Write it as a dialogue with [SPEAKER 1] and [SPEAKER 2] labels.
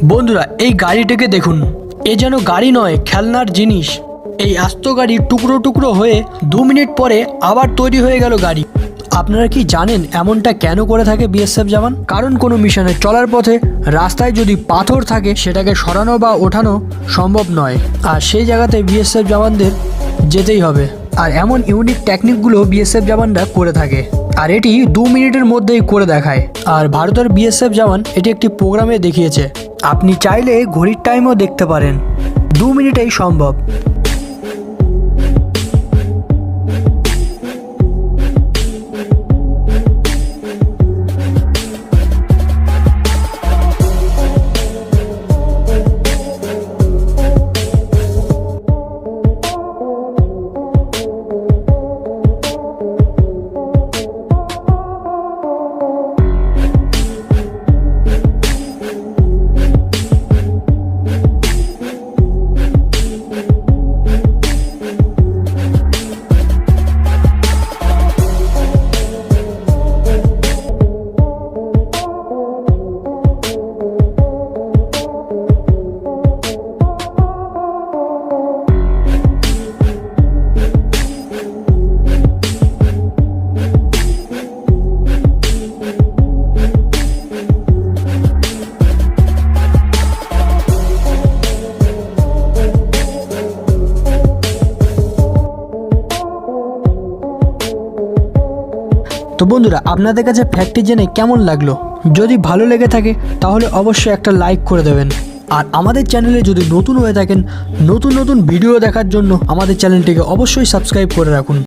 [SPEAKER 1] বন্ধুরা এই গাড়িটাকে দেখুন, এ যেন গাড়ি নয় খেলনার জিনিস। এই আস্ত গাড়ি টুকরো টুকরো হয়ে 2 মিনিট পরে আবার তৈরি হয়ে গেল গাড়ি। আপনারা কি জানেন এমনটা কেন করে থাকে বিএসএফ জওয়ান? কারণ কোনো মিশনে চলার পথে রাস্তায় যদি পাথর থাকে সেটাকে সরানো বা ওঠানো সম্ভব নয়, আর সেই জায়গাতে বিএসএফ জওয়ানদের যেতেই হবে। আর এমন ইউনিক টেকনিকগুলো বিএসএফ জওয়ানরা করে থাকে, আর এটি 2 মিনিটের মধ্যেই করে দেখায়। আর ভারতের বিএসএফ জওয়ান এটি একটি প্রোগ্রামে দেখিয়েছে। আপনি চাইলে ঘড়ির টাইমও দেখতে পারেন, 2 মিনিটেই সম্ভব। তো বন্ধুরা, আপনাদের কাছে ফ্যাক্টটি জেনে কেমন লাগলো? যদি ভালো লেগে থাকে তাহলে অবশ্যই একটা লাইক করে দেবেন। আর আমাদের চ্যানেলে যদি নতুন হয়ে থাকেন, নতুন নতুন ভিডিও দেখার জন্য আমাদের চ্যানেলটিকে অবশ্যই সাবস্ক্রাইব করে রাখুন।